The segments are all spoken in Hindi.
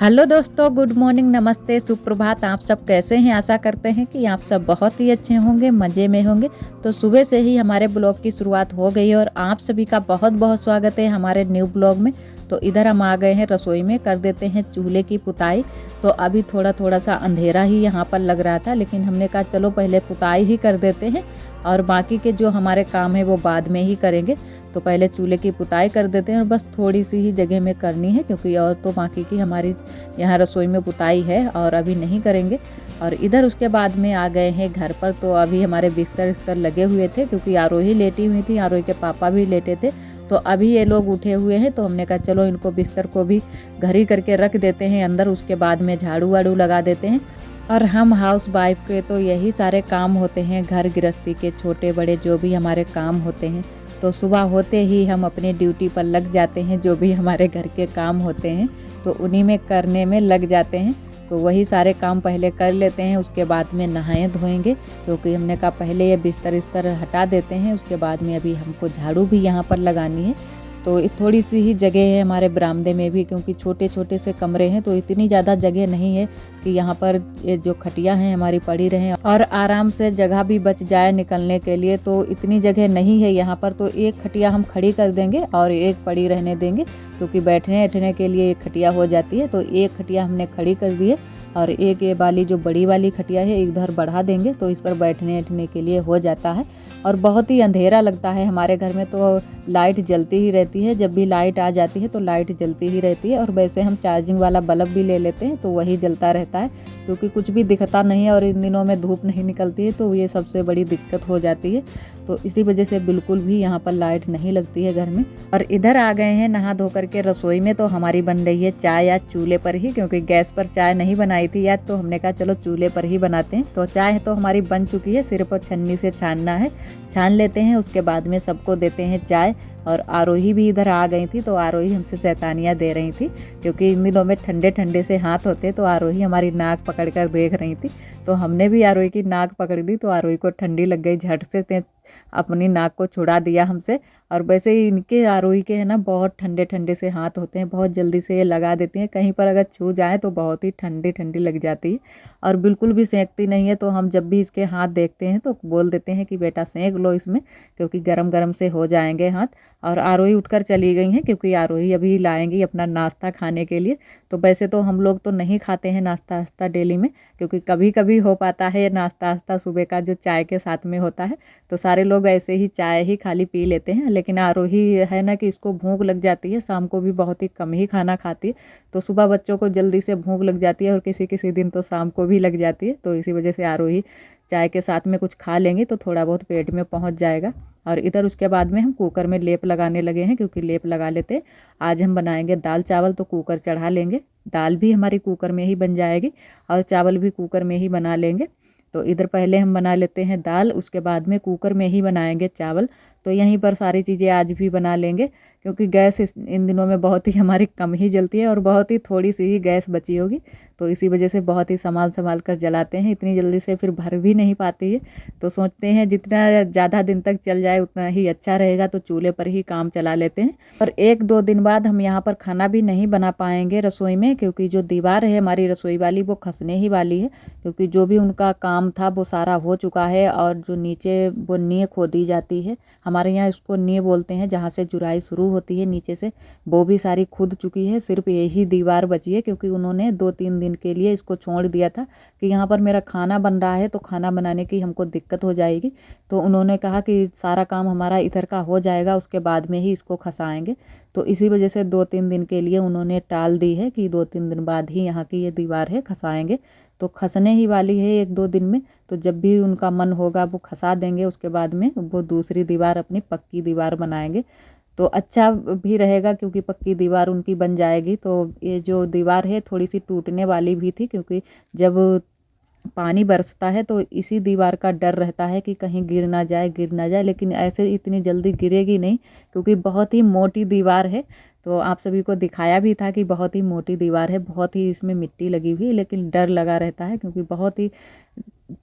हेलो दोस्तों, गुड मॉर्निंग, नमस्ते, सुप्रभात। आप सब कैसे हैं? आशा करते हैं कि आप सब बहुत ही अच्छे होंगे, मज़े में होंगे। तो सुबह से ही हमारे ब्लॉग की शुरुआत हो गई है और आप सभी का बहुत बहुत स्वागत है हमारे न्यू ब्लॉग में। तो इधर हम आ गए हैं रसोई में, कर देते हैं चूल्हे की पुताई। तो अभी थोड़ा थोड़ा सा अंधेरा ही यहाँ पर लग रहा था, लेकिन हमने कहा चलो पहले पुताई ही कर देते हैं और बाकी के जो हमारे काम है वो बाद में ही करेंगे। तो पहले चूल्हे की पुताई कर देते हैं और बस थोड़ी सी ही जगह में करनी है, क्योंकि और तो बाकी की हमारी यहाँ रसोई में पुताई है और अभी नहीं करेंगे। और इधर उसके बाद में आ गए हैं घर पर। तो अभी हमारे बिस्तर लगे हुए थे, क्योंकि आरोही लेटी हुई थी, आरोही के पापा भी लेटे थे। तो अभी ये लोग उठे हुए हैं, तो हमने कहा चलो इनको बिस्तर को भी घर ही करके रख देते हैं अंदर, उसके बाद में झाड़ू वाड़ू लगा देते हैं। और हम हाउस वाइफ के तो यही सारे काम होते हैं, घर गृहस्थी के छोटे बड़े जो भी हमारे काम होते हैं। तो सुबह होते ही हम अपने ड्यूटी पर लग जाते हैं, जो भी हमारे घर के काम होते हैं तो उन्हीं में करने में लग जाते हैं। तो वही सारे काम पहले कर लेते हैं, उसके बाद में नहाए धोएंगे, क्योंकि हमने कहा पहले ये बिस्तर हटा देते हैं, उसके बाद में अभी हमको झाड़ू भी यहाँ पर लगानी है। तो थोड़ी सी ही जगह है हमारे बरामदे में भी, क्योंकि छोटे छोटे से कमरे हैं, तो इतनी ज़्यादा जगह नहीं है कि यहाँ पर ये जो खटिया हैं हमारी पड़ी रहें और आराम से जगह भी बच जाए निकलने के लिए। तो इतनी जगह नहीं है यहाँ पर, तो एक खटिया हम खड़ी कर देंगे और एक पड़ी रहने देंगे, क्योंकि बैठने बैठने के लिए एक खटिया हो जाती है। तो एक खटिया हमने खड़ी कर दी है और एक ये वाली जो बड़ी वाली खटिया है इधर बढ़ा देंगे, तो इस पर बैठने बैठने के लिए हो जाता है। और बहुत ही अंधेरा लगता है हमारे घर में, तो लाइट जलती ही रहती है। जब भी लाइट आ जाती है तो लाइट जलती ही रहती है। और वैसे हम चार्जिंग वाला बल्ब भी ले लेते हैं, तो वही जलता रहता है, क्योंकि कुछ भी दिखता नहीं है और इन दिनों में धूप नहीं निकलती है, तो ये सबसे बड़ी दिक्कत हो जाती है। तो इसी वजह से बिल्कुल भी यहाँ पर लाइट नहीं लगती है घर में। और इधर आ गए हैं नहा धो करके रसोई में। तो हमारी बन रही है चाय आज चूल्हे पर ही, क्योंकि गैस पर चाय नहीं बनाई थी यार, तो हमने कहा चलो चूल्हे पर ही बनाते हैं। तो चाय तो हमारी बन चुकी है, सिर्फ छन्नी से छानना है, छान लेते हैं, उसके बाद में सबको देते हैं चाय। और आरोही भी इधर आ गई थी, तो आरोही हमसे शैतानियाँ दे रही थी, क्योंकि इन दिनों में ठंडे ठंडे से हाथ होते, तो आरोही हमारी नाक पकड़ कर देख रही थी। तो हमने भी आरोही की नाक पकड़ दी, तो आरोही को ठंडी लग गई, झट से अपनी नाक को छुड़ा दिया हमसे। और वैसे ही इनके आरोही के है ना बहुत ठंडे ठंडे से हाथ होते हैं, बहुत जल्दी से ये लगा देती हैं, कहीं पर अगर छू जाए तो बहुत ही ठंडी ठंडी लग जाती है और बिल्कुल भी सेंकती नहीं है। तो हम जब भी इसके हाथ देखते हैं तो बोल देते हैं कि बेटा सेंक लो इसमें, क्योंकि गरम गरम से हो जाएंगे हाथ। और आरोही उठकर चली गई हैं, क्योंकि आरोही अभी लाएंगी अपना नाश्ता खाने के लिए। तो वैसे तो हम लोग तो नहीं खाते हैं नाश्ता वास्ता डेली में, क्योंकि कभी कभी हो पाता है नाश्ता वास्ता सुबह का जो चाय के साथ में होता है, तो सारे लोग ऐसे ही चाय ही खाली पी लेते हैं। लेकिन आरोही है ना कि इसको भूख लग जाती है, शाम को भी बहुत ही कम ही खाना खाती है। तो सुबह बच्चों को जल्दी से भूख लग जाती है और किसी किसी दिन तो शाम को भी लग जाती है। तो इसी वजह से आरोही चाय के साथ में कुछ खा लेंगे तो थोड़ा बहुत पेट में पहुंच जाएगा। और इधर उसके बाद में हम कुकर में लेप लगाने लगे हैं, क्योंकि लेप लगा लेते। आज हम बनाएंगे दाल चावल, तो कुकर चढ़ा लेंगे। दाल भी हमारी कुकर में ही बन जाएगी और चावल भी कुकर में ही बना लेंगे। तो इधर पहले हम बना लेते हैं दाल, उसके बाद में कुकर में ही बनाएंगे चावल। तो यहीं पर सारी चीज़ें आज भी बना लेंगे, क्योंकि गैस इन दिनों में बहुत ही हमारी कम ही जलती है और बहुत ही थोड़ी सी ही गैस बची होगी। तो इसी वजह से बहुत ही संभाल संभाल कर जलाते हैं, इतनी जल्दी से फिर भर भी नहीं पाती है। तो सोचते हैं जितना ज़्यादा दिन तक चल जाए उतना ही अच्छा रहेगा, तो चूल्हे पर ही काम चला लेते हैं। और 1-2 दिन बाद हम यहाँ पर खाना भी नहीं बना पाएंगे रसोई में, क्योंकि जो दीवार है हमारी रसोई वाली वो खसने ही वाली है, क्योंकि जो भी उनका काम था वो सारा हो चुका है। और जो नीचे वो नींव खोदी जाती है, हमारे यहाँ इसको नींव बोलते हैं, जहाँ से जुराई शुरू होती है नीचे से, वो भी सारी खुद चुकी है। सिर्फ यही दीवार बची है, क्योंकि उन्होंने 2-3 दिन के लिए इसको छोड़ दिया था कि यहाँ पर मेरा खाना बन रहा है, तो खाना बनाने की हमको दिक्कत हो जाएगी। तो उन्होंने कहा कि सारा काम हमारा इधर का हो जाएगा, उसके बाद में ही इसको खसाएंगे। तो इसी वजह से 2-3 दिन के लिए उन्होंने टाल दी है कि 2-3 दिन बाद ही यहाँ की ये दीवार है खसाएंगे। तो खसने ही वाली है 1-2 दिन में, तो जब भी उनका मन होगा वो खसा देंगे, उसके बाद में वो दूसरी दीवार अपनी पक्की दीवार बनाएंगे। तो अच्छा भी रहेगा, क्योंकि पक्की दीवार उनकी बन जाएगी। तो ये जो दीवार है थोड़ी सी टूटने वाली भी थी, क्योंकि जब पानी बरसता है तो इसी दीवार का डर रहता है कि कहीं गिर ना जाए, लेकिन ऐसे इतनी जल्दी गिरेगी नहीं, क्योंकि बहुत ही मोटी दीवार है। तो आप सभी को दिखाया भी था कि बहुत ही मोटी दीवार है, बहुत ही इसमें मिट्टी लगी हुई है, लेकिन डर लगा रहता है, क्योंकि बहुत ही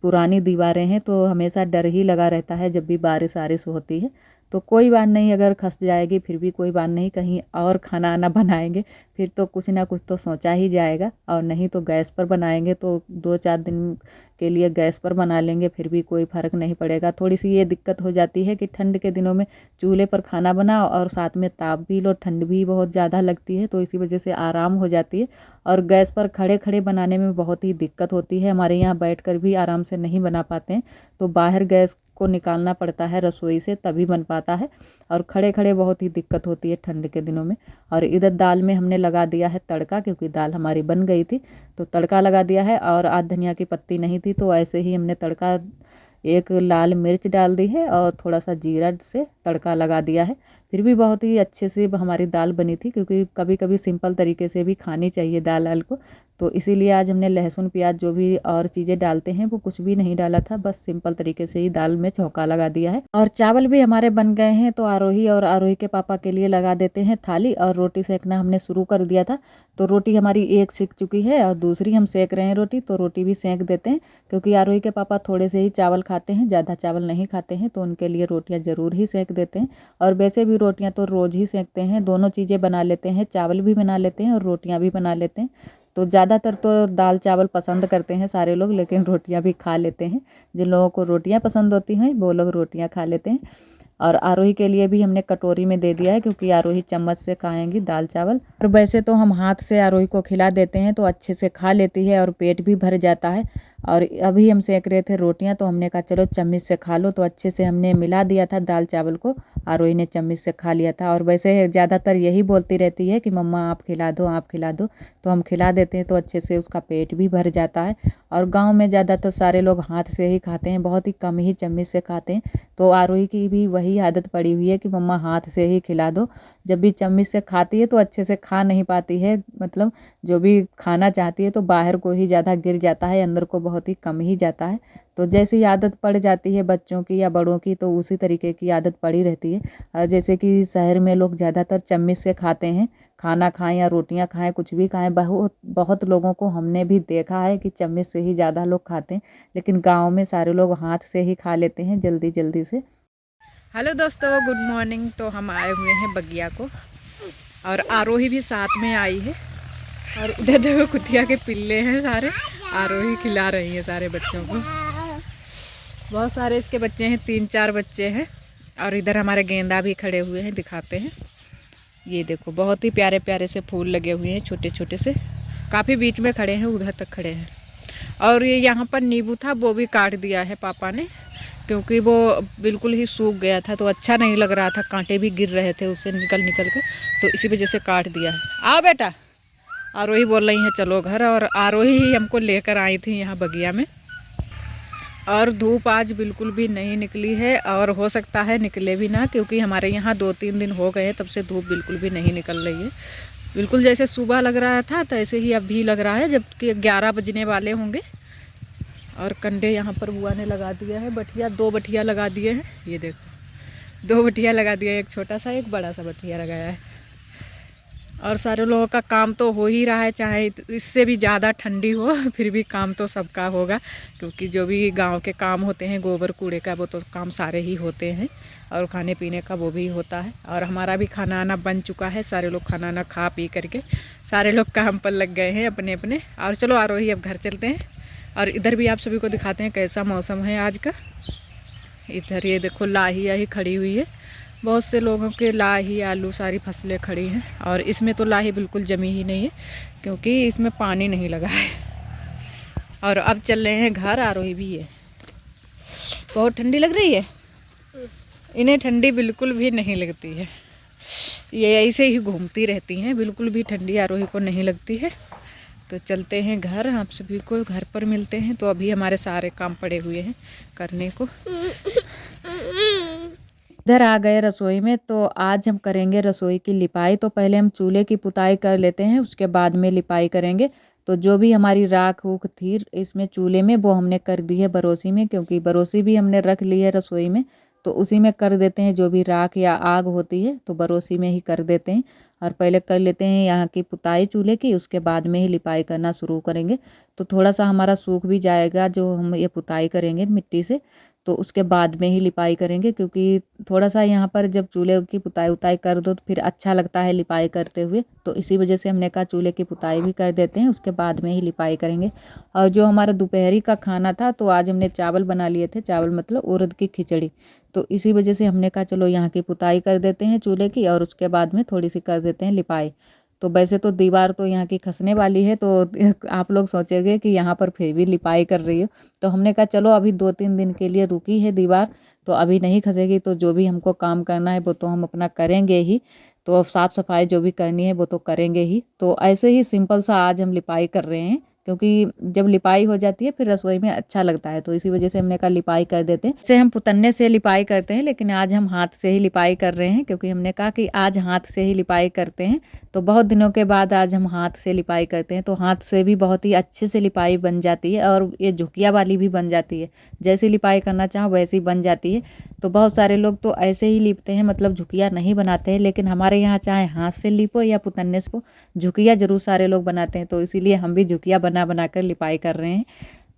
पुरानी दीवारें हैं, तो हमेशा डर ही लगा रहता है जब भी बारिश वारिश होती है। तो कोई बात नहीं, अगर खस जाएगी फिर भी कोई बात नहीं, कहीं और खाना आना बनाएंगे फिर तो कुछ ना कुछ तो सोचा ही जाएगा, और नहीं तो गैस पर बनाएंगे तो 2-4 दिन के लिए गैस पर बना लेंगे, फिर भी कोई फ़र्क नहीं पड़ेगा। थोड़ी सी ये दिक्कत हो जाती है कि ठंड के दिनों में चूल्हे पर खाना बनाओ और साथ में ताप भी लो, ठंड भी बहुत ज़्यादा लगती है, तो इसी वजह से आराम हो जाती है। और गैस पर खड़े खड़े बनाने में बहुत ही दिक्कत होती है, हमारे यहाँ बैठकर भी आराम से नहीं बना पाते हैं, तो बाहर गैस को निकालना पड़ता है रसोई से, तभी बन पाता है। और खड़े खड़े बहुत ही दिक्कत होती है ठंड के दिनों में। और इधर दाल में हमने लगा दिया है तड़का, क्योंकि दाल हमारी बन गई थी तो तड़का लगा दिया है। और आज धनिया की पत्ती नहीं थी तो ऐसे ही हमने तड़का, एक लाल मिर्च डाल दी है और थोड़ा सा जीरा से तड़का लगा दिया है। फिर भी बहुत ही अच्छे से हमारी दाल बनी थी, क्योंकि कभी कभी सिंपल तरीके से भी खानी चाहिए दाल को, तो इसीलिए आज हमने लहसुन प्याज जो भी और चीज़ें डालते हैं वो कुछ भी नहीं डाला था, बस सिंपल तरीके से ही दाल में छौंका लगा दिया है। और चावल भी हमारे बन गए हैं, तो आरोही और आरोही के पापा के लिए लगा देते हैं थाली, और रोटी सेकना हमने शुरू कर दिया था। तो रोटी हमारी एक सिक चुकी है और दूसरी हम सेक रहे हैं रोटी, तो रोटी भी सेक देते हैं, क्योंकि आरोही के पापा थोड़े से ही चावल खाते हैं, ज़्यादा चावल नहीं खाते हैं, तो उनके लिए रोटियाँ ज़रूर ही सेक देते हैं। और वैसे भी रोटियाँ तो रोज़ ही सेकते हैं, दोनों चीज़ें बना लेते हैं, चावल भी बना लेते हैं और रोटियाँ भी बना लेते हैं। तो ज़्यादातर तो दाल चावल पसंद करते हैं सारे लोग, लेकिन रोटियां भी खा लेते हैं, जिन लोगों को रोटियां पसंद होती हैं वो लोग रोटियां खा लेते हैं। और आरोही के लिए भी हमने कटोरी में दे दिया है, क्योंकि आरोही चम्मच से खाएंगी दाल चावल। और वैसे तो हम हाथ से आरोही को खिला देते हैं तो अच्छे से खा लेती है और पेट भी भर जाता है। और अभी हम सेक रहे थे रोटियां, तो हमने कहा चलो चम्मच से खा लो, तो अच्छे से हमने मिला दिया था दाल चावल को, आरोही ने चम्मच से खा लिया था। और वैसे ज़्यादातर यही बोलती रहती है कि मम्मा आप खिला दो, आप खिला दो, तो हम खिला देते हैं तो अच्छे से उसका पेट भी भर जाता है। और गाँव में ज़्यादातर सारे लोग हाथ से ही खाते हैं, बहुत ही कम ही चम्मच से खाते हैं, तो आरोही की भी वही आदत पड़ी हुई है कि मम्मा हाथ से ही खिला दो। जब भी चम्मच से खाती है तो अच्छे से खा नहीं पाती है, मतलब जो भी खाना चाहती है तो बाहर को ही ज़्यादा गिर जाता है, अंदर को बहुत ही कम ही जाता है। तो जैसी आदत पड़ जाती है बच्चों की या बड़ों की, तो उसी तरीके की आदत पड़ी रहती है। जैसे कि शहर में लोग ज़्यादातर चम्मच से खाते हैं, खाना खाएं या रोटियां खाएं, कुछ भी खाएं, बहुत बहुत लोगों को हमने भी देखा है कि चम्मच से ही ज़्यादा लोग खाते हैं, लेकिन गाँव में सारे लोग हाथ से ही खा लेते हैं जल्दी जल्दी से। हेलो दोस्तों, गुड मॉर्निंग। तो हम आए हुए हैं बगिया को, और आरोही भी साथ में आई है, और इधर देखो कुतिया के पिल्ले हैं सारे, आरोही खिला रही है सारे बच्चों को। बहुत सारे इसके बच्चे हैं, 3-4 बच्चे हैं। और इधर हमारे गेंदा भी खड़े हुए हैं, दिखाते हैं। ये देखो बहुत ही प्यारे प्यारे से फूल लगे हुए हैं, छोटे छोटे से, काफ़ी बीच में खड़े हैं, उधर तक खड़े हैं। और ये यहाँ पर नींबू था, वो भी काट दिया है पापा ने, क्योंकि वो बिल्कुल ही सूख गया था, तो अच्छा नहीं लग रहा था, कांटे भी गिर रहे थे उससे निकल निकल के, तो इसी वजह से काट दिया है। आओ बेटा। आरोही बोल रही है चलो घर, और आरोही ही हमको लेकर आई थी यहाँ बगिया में। और धूप आज बिल्कुल भी नहीं निकली है, और हो सकता है निकले भी ना, क्योंकि हमारे यहाँ 2-3 दिन हो गए हैं तब से धूप बिल्कुल भी नहीं निकल रही है। बिल्कुल जैसे सुबह लग रहा था तो ऐसे ही अब भी लग रहा है, जबकि 11 बजने वाले होंगे। और कंडे यहाँ पर बुआ ने लगा दिया है, बठिया 2 बठिया लगा दिए हैं, ये देखो 2 बठिया लगा दिया है, एक छोटा सा एक बड़ा सा बठिया लगाया है। और सारे लोगों का काम तो हो ही रहा है, चाहे इससे भी ज़्यादा ठंडी हो फिर भी काम तो सबका होगा, क्योंकि जो भी गांव के काम होते हैं गोबर कूड़े का, वो तो काम सारे ही होते हैं, और खाने पीने का वो भी होता है। और हमारा भी खाना आना बन चुका है, सारे लोग खाना आना खा पी करके सारे लोग काम पर लग गए हैं अपने अपने। और चलो आरोही अब घर चलते हैं, और इधर भी आप सभी को दिखाते हैं कैसा मौसम है आज का। इधर ये देखो लाही आही खड़ी हुई है, बहुत से लोगों के लाही आलू सारी फसलें खड़ी हैं, और इसमें तो लाही बिल्कुल जमी ही नहीं है, क्योंकि इसमें पानी नहीं लगा है। और अब चल रहे हैं घर, आरोही भी है। बहुत ठंडी लग रही है, इन्हें ठंडी बिल्कुल भी नहीं लगती है, ये ऐसे ही घूमती रहती हैं, बिल्कुल भी ठंडी आरोही को नहीं लगती है। तो चलते हैं घर, आप सभी को घर पर मिलते हैं। तो अभी हमारे सारे काम पड़े हुए हैं करने को। इधर आ गए रसोई में, तो आज हम करेंगे रसोई की लिपाई। तो पहले हम चूल्हे की पुताई कर लेते हैं, उसके बाद में लिपाई करेंगे। तो जो भी हमारी राख उख थी इसमें चूल्हे में, वो हमने कर दी है बरोसी में, क्योंकि बरोसी भी हमने रख ली है रसोई में, तो उसी में कर देते हैं। जो भी राख या आग होती है तो बरोसी में ही कर देते हैं, और पहले कर लेते हैं यहाँ की पुताई चूल्हे की, उसके बाद में ही लिपाई करना शुरू करेंगे। तो थोड़ा सा हमारा सूख भी जाएगा जो हम ये पुताई करेंगे मिट्टी से, तो उसके बाद में ही लिपाई करेंगे, क्योंकि थोड़ा सा यहाँ पर जब चूल्हे की पुताई उताई कर दो तो फिर अच्छा लगता है लिपाई करते हुए। तो इसी वजह से हमने कहा चूल्हे की पुताई भी कर देते हैं, उसके बाद में ही लिपाई करेंगे। और जो हमारा दोपहरी का खाना था, तो आज हमने चावल बना लिए थे, चावल मतलब उड़द की खिचड़ी। तो इसी वजह से हमने कहा चलो यहाँ की पुताई कर देते हैं चूल्हे की, और उसके बाद में थोड़ी सी कर देते हैं लिपाई। तो वैसे तो दीवार तो यहाँ की खसने वाली है, तो आप लोग सोचेंगे कि यहाँ पर फिर भी लिपाई कर रही हो। तो हमने कहा चलो अभी 2-3 दिन के लिए रुकी है दीवार, तो अभी नहीं खसेगी, तो जो भी हमको काम करना है वो तो हम अपना करेंगे ही। तो अब साफ़ सफाई जो भी करनी है वो तो करेंगे ही। तो ऐसे ही सिंपल सा आज हम लिपाई कर रहे हैं, क्योंकि जब लिपाई हो जाती है फिर रसोई में अच्छा लगता है। तो इसी वजह से हमने कहा लिपाई कर देते हैं। इसे हम पुतन्ने से लिपाई करते हैं, लेकिन आज हम हाथ से ही लिपाई कर रहे हैं, क्योंकि हमने कहा कि आज हाथ से ही लिपाई करते हैं। तो बहुत दिनों के बाद आज हम हाथ से लिपाई करते हैं, तो हाथ से भी बहुत ही अच्छे से लिपाई बन जाती है, और ये झुकिया वाली भी बन जाती है। जैसी लिपाई करना चाहो वैसी बन जाती है। तो बहुत सारे लोग तो ऐसे ही लिपते हैं, मतलब झुकिया नहीं बनाते हैं, लेकिन हमारे यहाँ चाहे हाथ से लिपो या पुतन्ने से, झुकिया जरूर सारे लोग बनाते हैं। तो इसीलिए हम भी झुकिया बना बना कर लिपाई कर रहे हैं।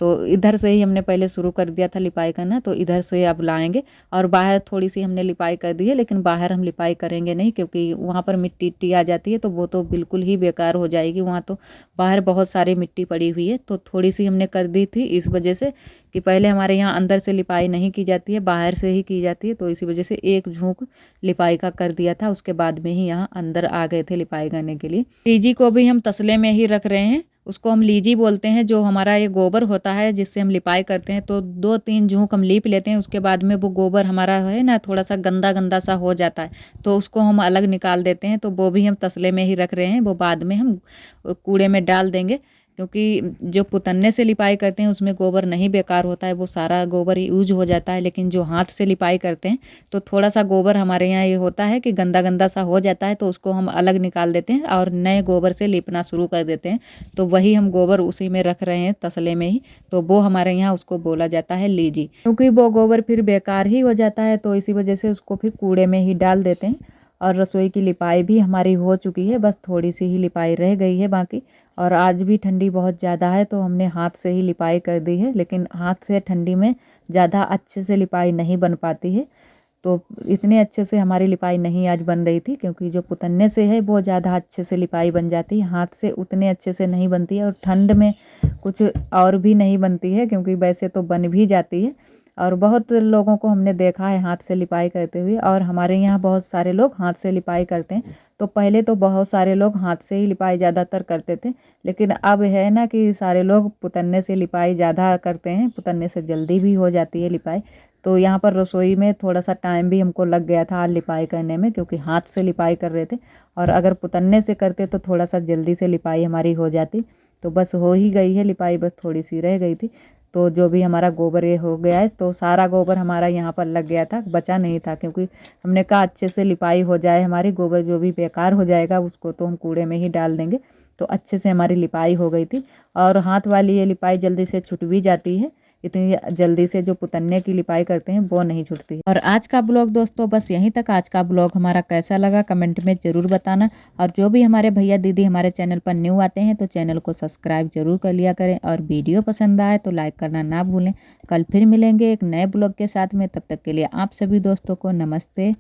तो इधर से ही हमने पहले शुरू कर दिया था लिपाई करना, तो इधर से अब लाएंगे। और बाहर थोड़ी सी हमने लिपाई कर दी है, लेकिन बाहर हम लिपाई करेंगे नहीं, क्योंकि वहाँ पर मिट्टी इट्टी आ जाती है, तो वो तो बिल्कुल ही बेकार हो जाएगी। वहाँ तो बाहर बहुत सारी मिट्टी पड़ी हुई है, तो थोड़ी सी हमने कर दी थी इस वजह से कि पहले हमारे यहाँ अंदर से लिपाई नहीं की जाती है, बाहर से ही की जाती है। तो इसी वजह से एक झोंक लिपाई का कर दिया था, उसके बाद में ही यहाँ अंदर आ गए थे लिपाई करने के लिए। लीजी को भी हम तसले में ही रख रहे हैं, उसको हम लीजी बोलते हैं। जो हमारा ये गोबर होता है जिससे हम लिपाई करते हैं, तो 2-3 झोंक हम लीप लेते हैं, उसके बाद में वो गोबर हमारा है ना थोड़ा सा गंदा गंदा सा हो जाता है, तो उसको हम अलग निकाल देते हैं। तो वो भी हम तसले में ही रख रहे हैं, वो बाद में हम कूड़े में डाल देंगे, क्योंकि जो पुतन्ने से लिपाई करते हैं उसमें गोबर नहीं बेकार होता है, वो सारा गोबर यूज हो जाता है। लेकिन जो हाथ से लिपाई करते हैं तो थोड़ा सा गोबर हमारे यहाँ ये होता है कि गंदा गंदा सा हो जाता है, तो उसको हम अलग निकाल देते हैं और नए गोबर से लिपना शुरू कर देते हैं। तो वही हम गोबर उसी में रख रहे हैं तसले में ही, तो वो हमारे यहाँ उसको बोला जाता है लीजी, क्योंकि वो गोबर फिर बेकार ही हो जाता है। तो इसी वजह से उसको फिर कूड़े में ही डाल देते हैं। और रसोई की लिपाई भी हमारी हो चुकी है, बस थोड़ी सी ही लिपाई रह गई है बाकी। और आज भी ठंडी बहुत ज़्यादा है, तो हमने हाथ से ही लिपाई कर दी है, लेकिन हाथ से ठंडी में ज़्यादा अच्छे से लिपाई नहीं बन पाती है। तो इतने अच्छे से हमारी लिपाई नहीं आज बन रही थी, क्योंकि जो पुतन्ने से है वो ज़्यादा अच्छे से लिपाई बन जाती है, हाथ से उतने अच्छे से नहीं बनती है। और ठंड में कुछ और भी नहीं बनती है, क्योंकि वैसे तो बन भी जाती है। और बहुत लोगों को हमने देखा है हाथ से लिपाई करते हुए, और हमारे यहाँ बहुत सारे लोग हाथ से लिपाई करते हैं। तो पहले तो बहुत सारे लोग हाथ से ही लिपाई ज़्यादातर करते थे, लेकिन अब है ना कि सारे लोग पुतन्ने से लिपाई ज़्यादा करते हैं, पुतन्ने से जल्दी भी हो जाती है लिपाई। तो यहाँ पर रसोई में थोड़ा सा टाइम भी हमको लग गया था लिपाई करने में, क्योंकि हाथ से लिपाई कर रहे थे, और अगर पुतन्ने से करते तो थोड़ा सा जल्दी से लिपाई हमारी हो जाती। तो बस हो ही गई है लिपाई, बस थोड़ी सी रह गई थी। तो जो भी हमारा गोबर ये हो गया है, तो सारा गोबर हमारा यहाँ पर लग गया था, बचा नहीं था, क्योंकि हमने कहा अच्छे से लिपाई हो जाए हमारी, गोबर जो भी बेकार हो जाएगा उसको तो हम कूड़े में ही डाल देंगे। तो अच्छे से हमारी लिपाई हो गई थी, और हाथ वाली ये लिपाई जल्दी से छूट भी जाती है, इतनी जल्दी से जो पुतन्ने की लिपाई करते हैं वो नहीं छूटती है। और आज का ब्लॉग दोस्तों बस यहीं तक। आज का ब्लॉग हमारा कैसा लगा कमेंट में ज़रूर बताना, और जो भी हमारे भैया दीदी हमारे चैनल पर न्यू आते हैं तो चैनल को सब्सक्राइब जरूर कर लिया करें, और वीडियो पसंद आए तो लाइक करना ना भूलें। कल फिर मिलेंगे एक नए ब्लॉग के साथ में, तब तक के लिए आप सभी दोस्तों को नमस्ते।